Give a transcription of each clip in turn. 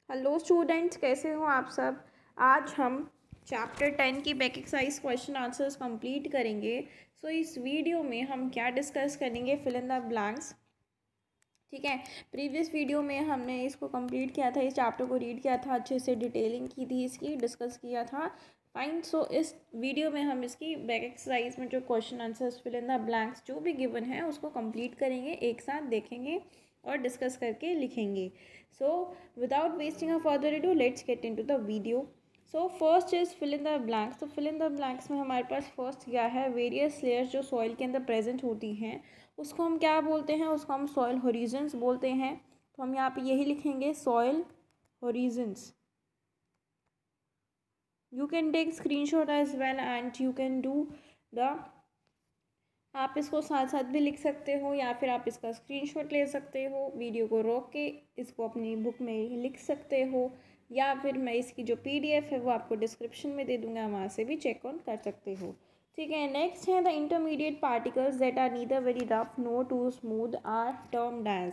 Hello students, कैसे हो आप सब। आज हम चैप्टर 10 की back exercise question answers complete करेंगे। इस वीडियो में हम क्या डिस्कस करेंगे, फिल इन द ब्लैंक्स। ठीक है, प्रीवियस वीडियो में हमने इसको कंप्लीट किया था, इस चैप्टर को रीड किया था, अच्छे से डिटेलिंग की थी, इसकी डिस्कस किया था। फाइन। इस वीडियो में हम इसकी बैक एक्सरसाइज में जो question answers fill in the blanks जो भी गिवन है उसको कंप्लीट करेंगे, एक साथ देखेंगे और डिस्कस करके लिखेंगे। Without wasting a further ado, let's get into the video. First is fill in the blanks. तो फिल इन द ब्लैंक्स में हमारे पास फर्स्ट क्या है, वेरियस लेयर्स जो सॉइल के अंदर प्रेजेंट होती हैं उसको हम क्या बोलते हैं, उसको हम सॉइल होरिजन्स बोलते हैं। तो हम यहाँ पे यही लिखेंगे, soil horizons. You can take screenshot as well and you can do the, आप इसको साथ साथ भी लिख सकते हो या फिर आप इसका स्क्रीनशॉट ले सकते हो, वीडियो को रोक के इसको अपनी बुक में लिख सकते हो, या फिर मैं इसकी जो पीडीएफ है वो आपको डिस्क्रिप्शन में दे दूंगा, वहाँ से भी चेक ऑन कर सकते हो। ठीक है, नेक्स्ट है the intermediate particles that are neither very rough no too smooth are termed as.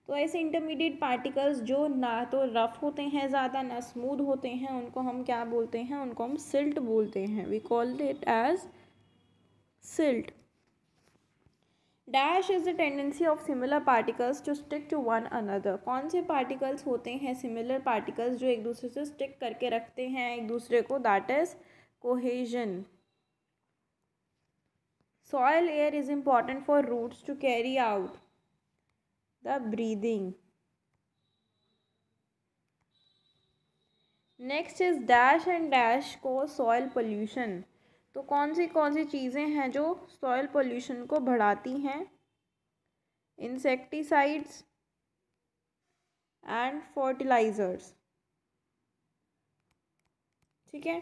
तो ऐसे इंटरमीडिएट पार्टिकल्स जो ना तो रफ होते हैं ज़्यादा, ना स्मूथ होते हैं, उनको हम क्या बोलते हैं, उनको हम सिल्ट बोलते हैं। We call it as silt. Dash is the tendency of similar particles to stick to one another. कौन से पार्टिकल्स होते हैं सिमिलर पार्टिकल्स जो एक दूसरे से स्टिक करके रखते हैं एक दूसरे को, that is cohesion. Soil air is important for roots to carry out the breathing. Next is dash and dash को सॉइल पोल्यूशन। तो कौन सी चीज़ें हैं जो सॉइल पोल्यूशन को बढ़ाती हैं, इंसेक्टिसाइड्स एंड फर्टिलाइजर्स। ठीक है,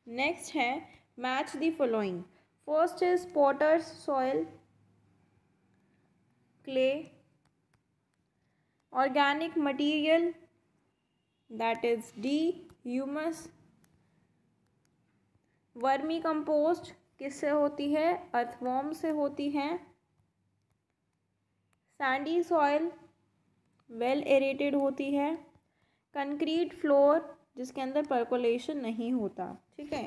नेक्स्ट है match the following. First is potter's soil, clay, organic material that is D, humus, vermicompost किससे होती है, अर्थवॉर्म से होती है, सैंडी सॉइल वेल एरेटेड होती है, कंक्रीट फ्लोर जिसके अंदर पर्कोलेशन नहीं होता। ठीक है,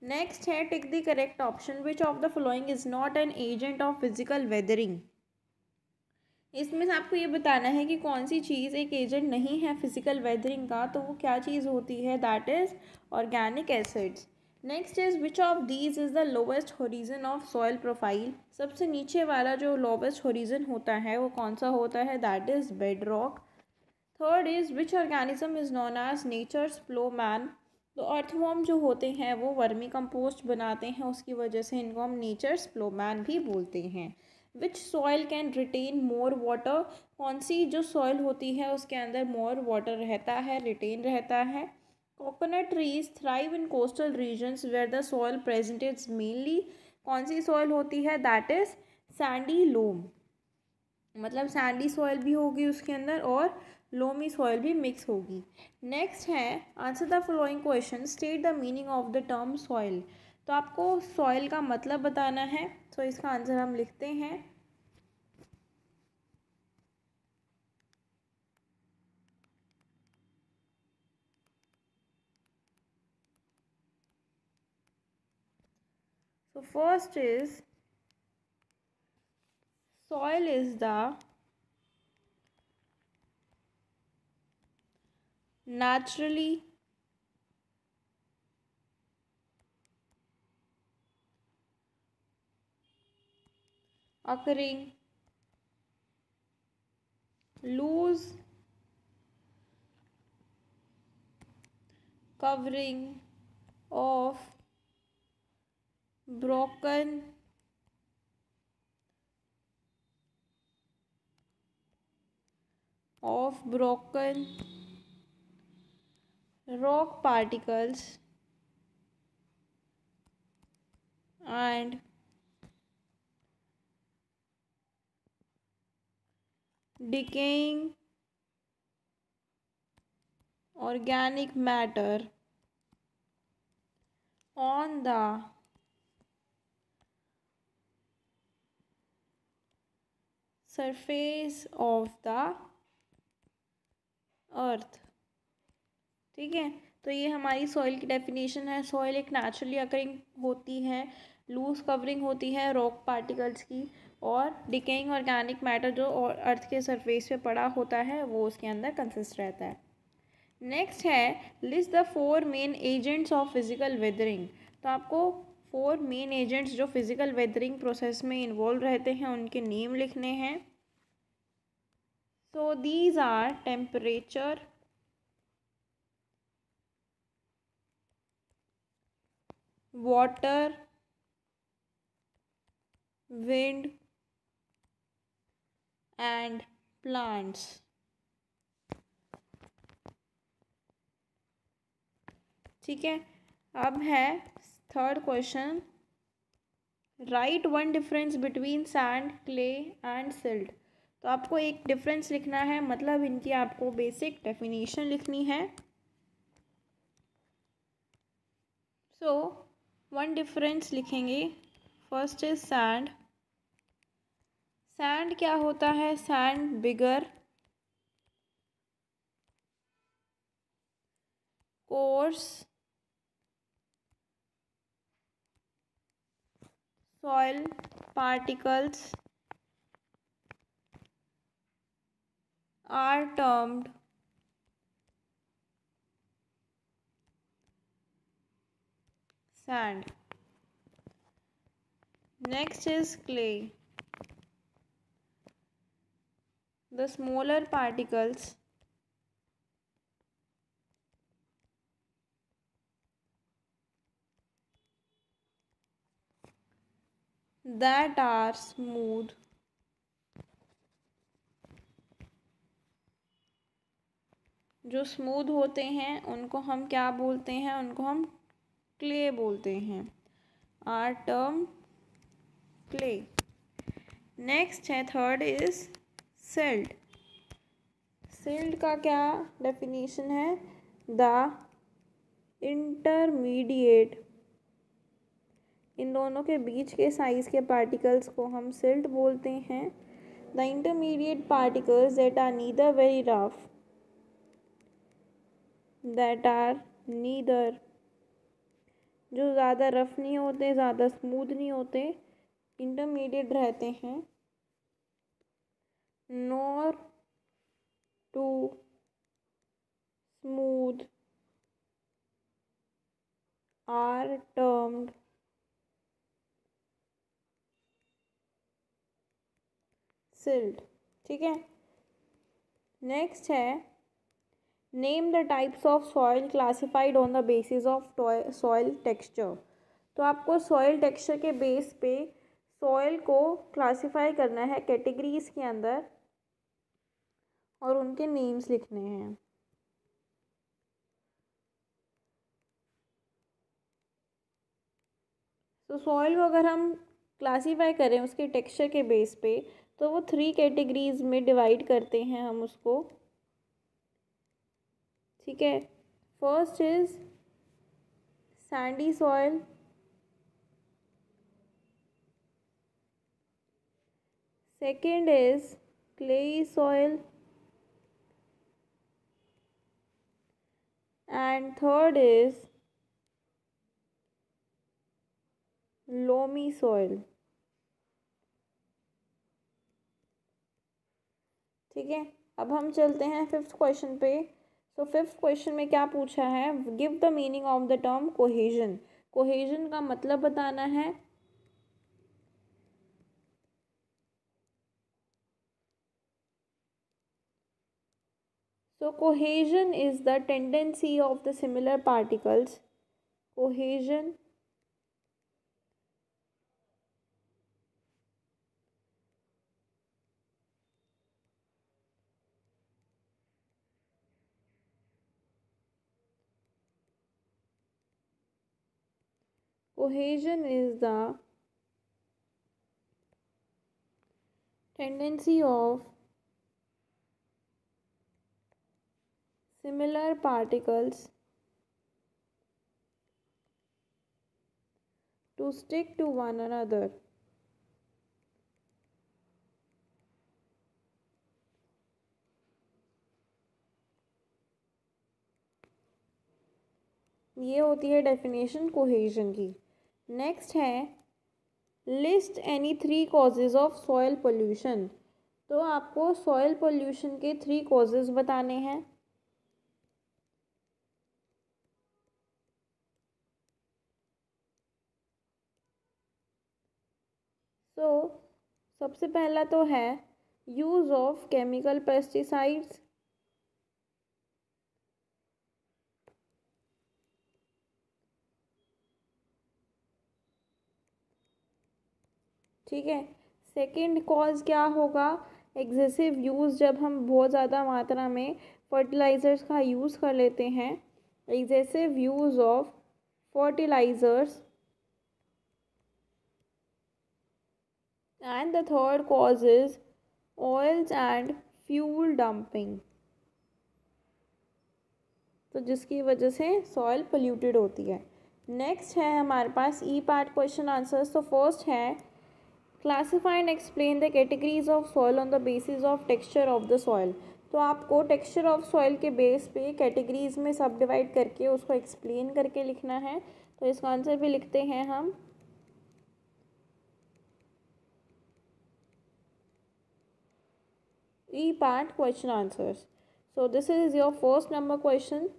नेक्स्ट है tick the correct option, which of the following is not an agent of physical weathering. इसमें से आपको ये बताना है कि कौन सी चीज़ एक एजेंट नहीं है फिजिकल वेदरिंग का, तो वो क्या चीज़ होती है, that is organic acids. Next is which of these is the lowest horizon of soil profile. सबसे नीचे वाला जो लोवेस्ट होरिजन होता है वो कौन सा होता है, that is bedrock. Third is which organism is known as nature's ploughman. तो अर्थवॉर्म जो होते हैं वो वर्मी कंपोस्ट बनाते हैं, उसकी वजह से इनको हम नेचर्स प्लो मैन भी बोलते हैं। Which soil can retain more water. कौन सी जो सॉइल होती है उसके अंदर मोर वाटर रहता है, रिटेन रहता है। Coconut trees thrive in coastal regions where the soil present is mainly. कौन सी सॉइल होती है, दैट इज सैंडी लोम। मतलब सैंडी सॉइल भी होगी उसके अंदर और लोमी सॉइल भी मिक्स होगी। नेक्स्ट है answer the following question, state the meaning of the term soil. तो आपको सॉइल का मतलब बताना है, तो इसका आंसर हम लिखते हैं। First is soil is the naturally occurring loose covering of broken broken rock particles and decaying organic matter on the surface of the earth. ठीक है, तो ये हमारी सॉइल की डेफिनेशन है। सॉइल एक नेचुरली अकरिंग होती है, लूज कवरिंग होती है रॉक पार्टिकल्स की, और डिकेइंग ऑर्गेनिक मैटर जो अर्थ के सरफेस पे पड़ा होता है वो उसके अंदर कंसिस्ट रहता है। नेक्स्ट है list the 4 main agents of physical weathering. तो आपको 4 मेन एजेंट्स जो फिजिकल वेदरिंग प्रोसेस में इन्वॉल्व रहते हैं उनके नेम लिखने हैं। So these are temperature, water, wind and plants. ठीक है, अब है third question, write one difference between sand, clay and silt. तो आपको एक डिफरेंस लिखना है, मतलब इनकी आपको बेसिक डेफिनेशन लिखनी है। सो वन डिफरेंस लिखेंगे, फर्स्ट इज सैंड। सैंड क्या होता है? Sand bigger, course, soil particles are termed sand. Next is clay. The smaller particles that are smooth जो स्मूथ होते हैं उनको हम क्या बोलते हैं? उनको हम क्ले बोलते हैं, आर टर्म क्ले। नेक्स्ट है थर्ड इज सिल्ट। सिल्ट का क्या डेफिनेशन है? द इंटरमीडिएट, इन दोनों के बीच के साइज के पार्टिकल्स को हम सिल्ट बोलते हैं। The intermediate particles that are neither very rough, that are neither, जो ज़्यादा रफ नहीं होते, ज़्यादा स्मूथ नहीं होते, इंटरमीडिएट रहते हैं, nor too smooth are termed silt. ठीक है, नेक्स्ट है name the types of soil classified on the basis of soil texture. तो आपको सॉइल टेक्सचर के बेस पे सॉइल को क्लासिफाई करना है कैटेगरीज के अंदर और उनके नेम्स लिखने हैं। तो सॉइल को अगर हम क्लासीफाई करें उसके टेक्सचर के बेस पे तो वो 3 कैटेगरीज में डिवाइड करते हैं हम उसको। ठीक है, first is Sandy soil, second is clayey soil and third is loamy soil. ठीक है, अब हम चलते हैं फिफ्थ क्वेश्चन पे। सो फिफ्थ क्वेश्चन में क्या पूछा है? Give the meaning of the term cohesion. Cohesion का मतलब बताना है। So cohesion is the tendency of the similar particles. Cohesion Cohesion is the tendency of similar particles to stick to one another. ये होती है डेफिनेशन कोहेजन की। Next है list any 3 causes of soil pollution. तो आपको soil pollution के 3 causes बताने हैं। तो सबसे पहला तो है यूज़ ऑफ केमिकल पेस्टिसाइड्स। ठीक है। सेकंड कॉज क्या होगा, एक्सेसिव यूज़, जब हम बहुत ज़्यादा मात्रा में फर्टिलाइज़र्स का यूज़ कर लेते हैं, excessive use of fertilisers. And the third cause is oils and fuel dumping, तो जिसकी वजह से सॉइल पोल्यूटेड होती है। नेक्स्ट है हमारे पास ई पार्ट क्वेश्चन आंसर्स। तो फर्स्ट है classify and explain the categories of soil on the basis of texture of the soil. तो आपको टेक्सचर ऑफ सॉइल के बेस पे कैटेगरीज में सब डिवाइड करके उसको एक्सप्लेन करके लिखना है। तो इसका आंसर भी लिखते हैं हम। E part question answers. So this is your first number question.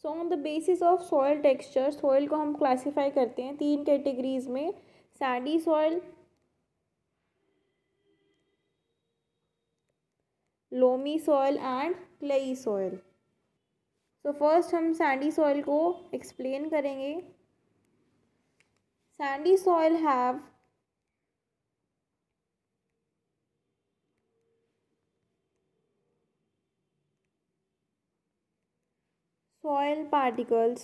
So on the basis of soil texture, soil को हम classify करते हैं 3 categories में, sandy soil, loamy soil and clay soil. So first हम sandy soil को explain करेंगे. Sandy soil have soil particles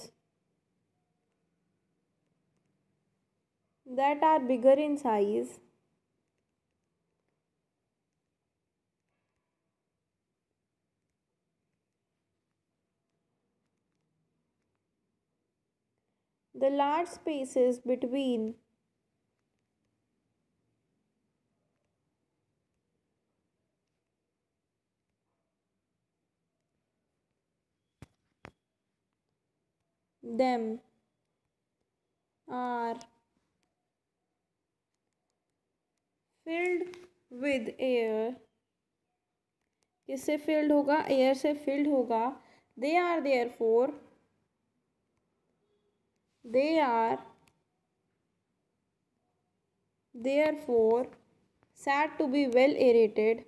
that are bigger in size the large spaces between them are filled with air. किससे filled होगा, air से filled होगा। They are there four said to be well aerated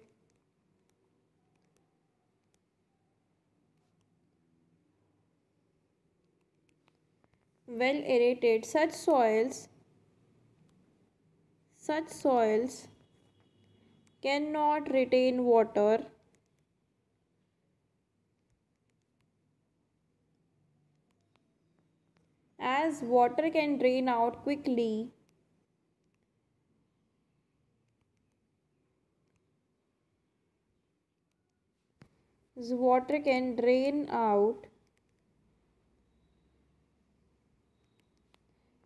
such soils cannot retain water as water can drain out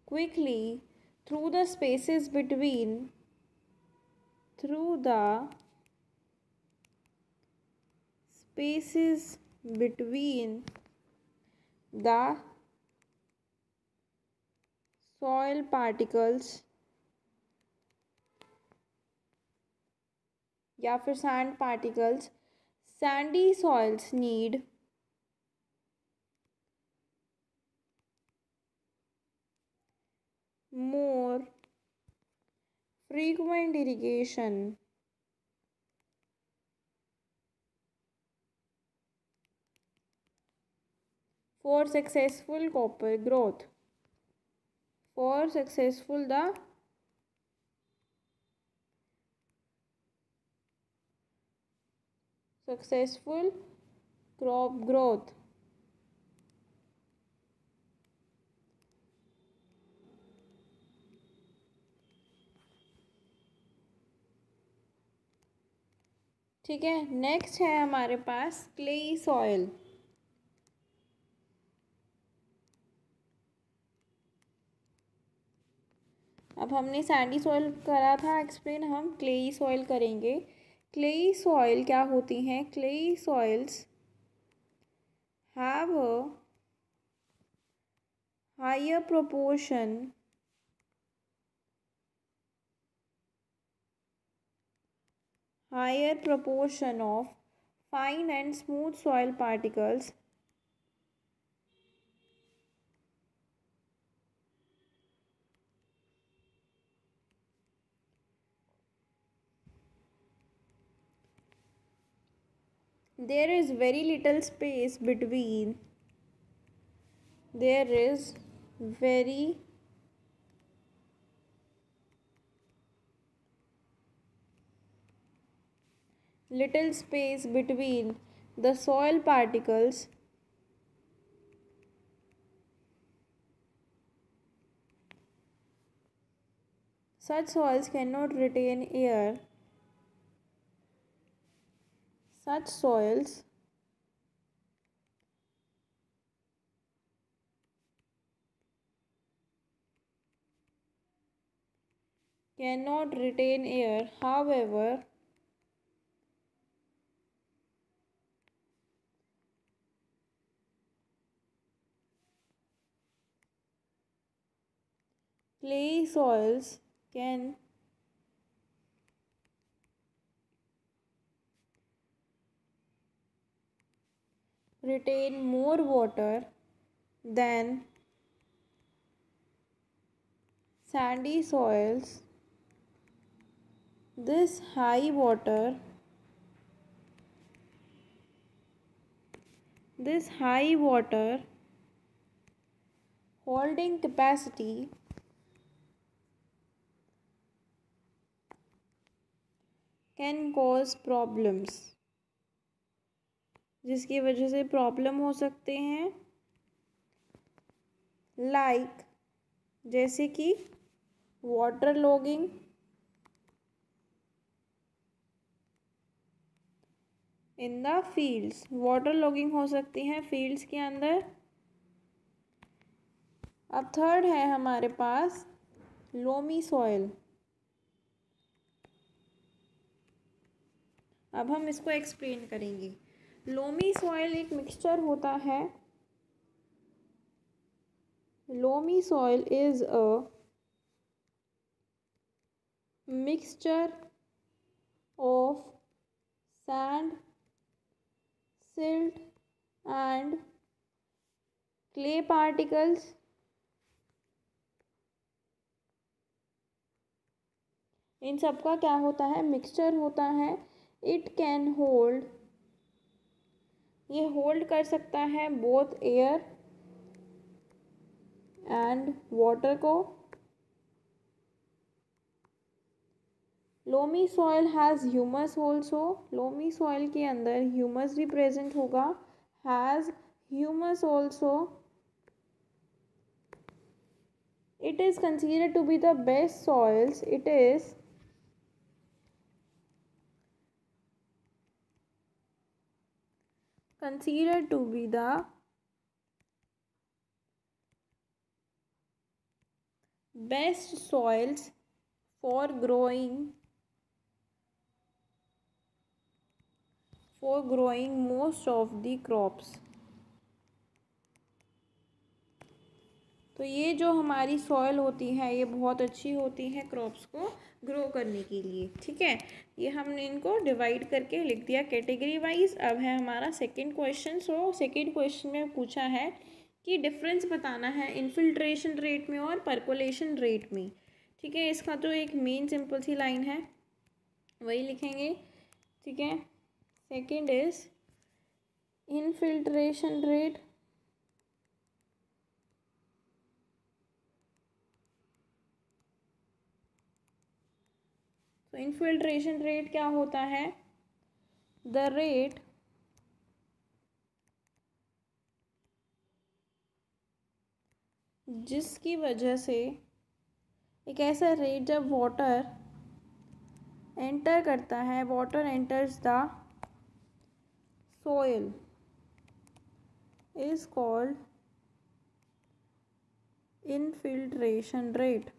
quickly through the spaces between through the spaces between the soil particles या फिर sand particles. Sandy soils need more frequent irrigation for successful copper growth. For successful crop growth. ठीक है। Next है हमारे पास clayey soil. अब हमने Sandy soil करा था एक्सप्लेन, हम क्लेई सॉइल करेंगे। क्लेई सॉइल क्या होती हैं, clayey soils have a higher proportion of fine and smooth soil particles there is very little space between there is very little space between the soil particles. Such soils cannot retain air. Such soils cannot retain air. However, clay soils can retain more water than sandy soils. This high water holding capacity can cause problems, जिसकी वजह से problem हो सकते हैं like जैसे कि water logging in the fields. Water logging हो सकती है फील्ड्स के अंदर। अब थर्ड है हमारे पास लोमी सॉइल। अब हम इसको एक्सप्लेन करेंगे। लोमी सॉइल एक मिक्सचर होता है। Loamy soil is a mixture of sand, silt and clay particles इन सब का क्या होता है मिक्सचर होता है। इट कैन होल्ड ये होल्ड कर सकता है बोथ एयर एंड वाटर को। Loamy soil has humus also. Loamy soil के अंदर ह्यूमस भी प्रेजेंट होगा। Has humus also. It is considered to be the best soils. It is considered to be the best soils for growing most of the crops। तो ये जो हमारी soil होती है ये बहुत अच्छी होती है क्रॉप्स को ग्रो करने के लिए। ठीक है, ये हमने इनको डिवाइड करके लिख दिया कैटेगरी वाइज। अब है हमारा second question. So second question में पूछा है कि डिफरेंस बताना है इन्फिल्ट्रेशन रेट में और परकोलेशन रेट में। ठीक है, इसका तो एक मेन सिंपल सी लाइन है, वही लिखेंगे। ठीक है, सेकंड इज इन्फिल्ट्रेशन रेट तो इन्फिल्ट्रेशन रेट क्या होता है द रेट जिसकी वजह से एक ऐसा रेट जब वाटर एंटर करता है water enters the soil is called infiltration rate.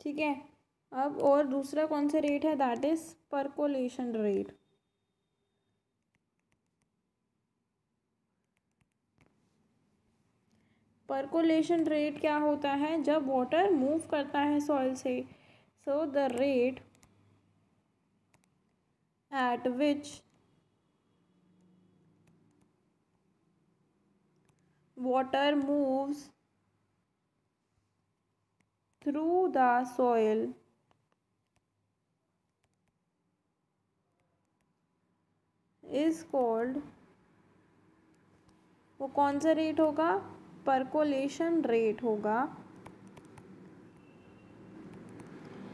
ठीक है, अब और दूसरा कौन सा रेट है that is percolation rate. Percolation rate क्या होता है? जब वाटर मूव करता है सॉइल से. So the rate at which water moves through the soil is called, वो कौन सा रेट होगा? परकोलेशन रेट होगा.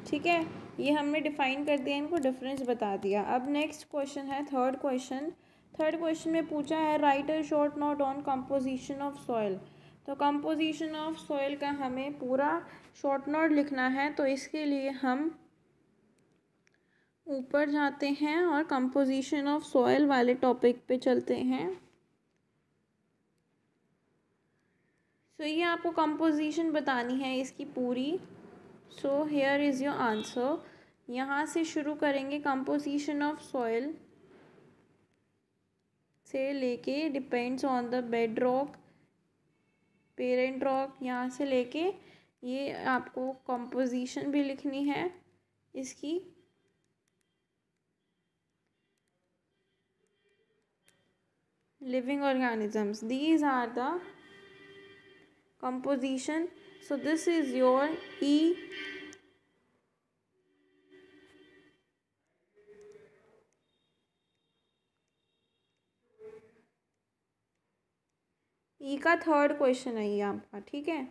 ठीक है, ये हमने डिफाइन कर दिया, इनको डिफरेंस बता दिया. अब नेक्स्ट क्वेश्चन है थर्ड क्वेश्चन. थर्ड क्वेश्चन में पूछा है right a short note on composition of soil. तो कंपोजिशन ऑफ सॉइल का हमें पूरा शॉर्ट नोट लिखना है. तो इसके लिए हम ऊपर जाते हैं और कंपोजिशन ऑफ सॉइल वाले टॉपिक पे चलते हैं. तो ये आपको कंपोजिशन बतानी है इसकी पूरी. So here is your answer. यहाँ से शुरू करेंगे कंपोजिशन ऑफ सॉइल से लेके depends on the bed rock, parent rock, यहाँ से लेके ये आपको कंपोजिशन भी लिखनी है इसकी. living organisms, these are the composition. So this is your E. ई का थर्ड क्वेश्चन है ये आपका. ठीक है,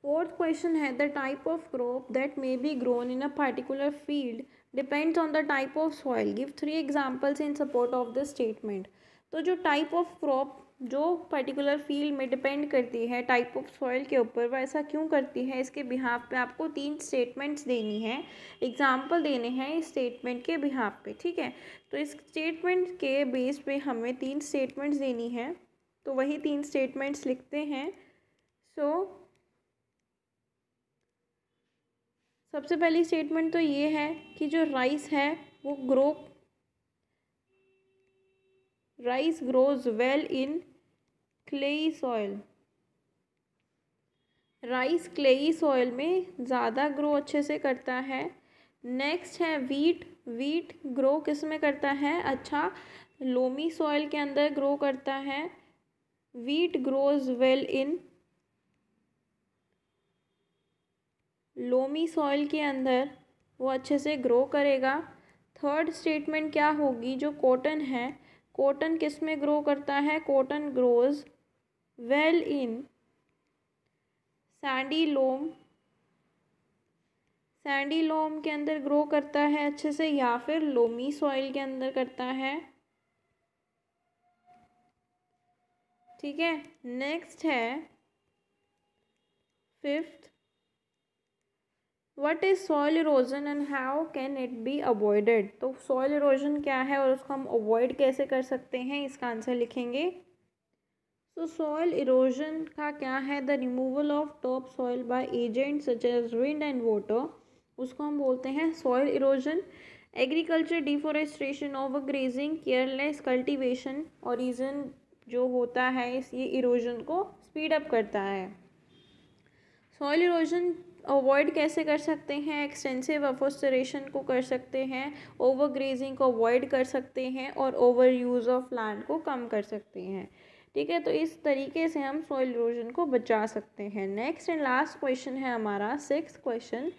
फोर्थ क्वेश्चन है the type of crop that may be grown in a particular field depends on the type of soil. Give 3 examples in support of the statement. तो जो type of crop जो particular field में depend करती है type of soil के ऊपर, वह ऐसा क्यों करती है, इसके बिहाफ पे आपको 3 स्टेटमेंट्स देनी है, एग्जाम्पल देने हैं इस स्टेटमेंट के बिहाफ पे. ठीक है, तो इस स्टेटमेंट के बेस पे हमें 3 स्टेटमेंट्स देनी है. तो वही 3 स्टेटमेंट्स लिखते हैं. सो सबसे पहली स्टेटमेंट तो ये है कि जो राइस है वो राइस ग्रोज वेल इन clayey soil. Rice clayey soil में ज़्यादा ग्रो अच्छे से करता है. नेक्स्ट है वीट ग्रो किस में करता है? अच्छा, लोमी सॉइल के अंदर ग्रो करता है. वीट ग्रोज वेल इन लोमी सॉइल के अंदर वो अच्छे से ग्रो करेगा. थर्ड स्टेटमेंट क्या होगी? जो कॉटन है, कॉटन किस में ग्रो करता है? Cotton grows well in sandy loam. Sandy loam के अंदर ग्रो करता है अच्छे से, या फिर लोमी सॉइल के अंदर करता है. ठीक है, नेक्स्ट है fifth, what is soil erosion and how can it be avoided. तो सॉइल इरोजन क्या है और उसको हम अवॉइड कैसे कर सकते हैं, इसका आंसर लिखेंगे. तो सॉइल इरोजन का क्या है? The removal of top soil by agent such as wind and water, उसको हम बोलते हैं soil erosion. Agriculture deforestation, overgrazing, careless cultivation और रीजन जो होता है ये इरोजन को स्पीड अप करता है. सॉइल इरोजन अवॉइड कैसे कर सकते हैं? एक्सटेंसिव अफोस्टरेशन को कर सकते हैं, ओवर ग्रेजिंग को अवॉइड कर सकते हैं और ओवर यूज़ ऑफ लैंड को कम कर सकते हैं. ठीक है, तो इस तरीके से हम सॉइल इरोजन को बचा सकते हैं. नेक्स्ट एंड लास्ट क्वेश्चन है हमारा सिक्स्थ क्वेश्चन.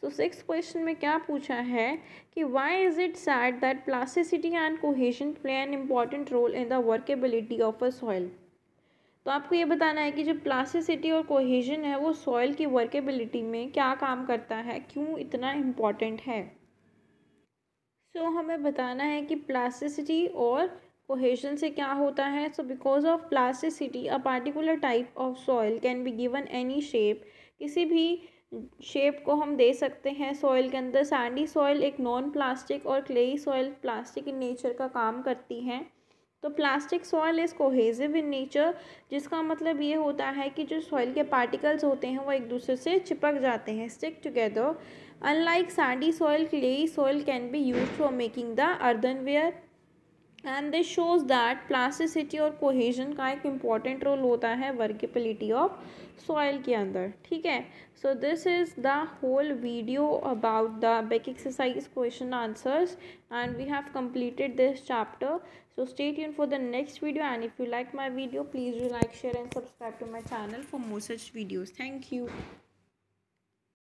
तो सिक्स्थ क्वेश्चन में क्या पूछा है कि why is it said that plasticity and cohesion play an important role in the workability of a soil. तो आपको ये बताना है कि जो प्लास्टिसिटी और कोहेजन है वो सॉइल की वर्केबिलिटी में क्या काम करता है, क्यों इतना इम्पॉर्टेंट है. सो हमें बताना है कि प्लास्टिसिटी और कोहेजन से क्या होता है. So because of plasticity a particular type of soil can be given any shape. किसी भी शेप को हम दे सकते हैं सॉइल के अंदर. सैंडी सॉइल एक नॉन प्लास्टिक और clayey soil plastic in nature का काम करती हैं. तो plastic soil is cohesive in nature, जिसका मतलब ये होता है कि जो सॉइल के पार्टिकल्स होते हैं वो एक दूसरे से चिपक जाते हैं, stick together. Unlike sandy soil, clayey soil can be use for making the earthenware, and this shows that plasticity और कोहेजन का एक इम्पॉर्टेंट रोल होता है वर्केबिलिटी ऑफ सॉइल के अंदर, ठीक है। So this is the whole video about the back exercise question answers, and we have completed this chapter. So stay tuned for the next video, and if you like my video, please do like, share and subscribe to my channel for more such videos. Thank you.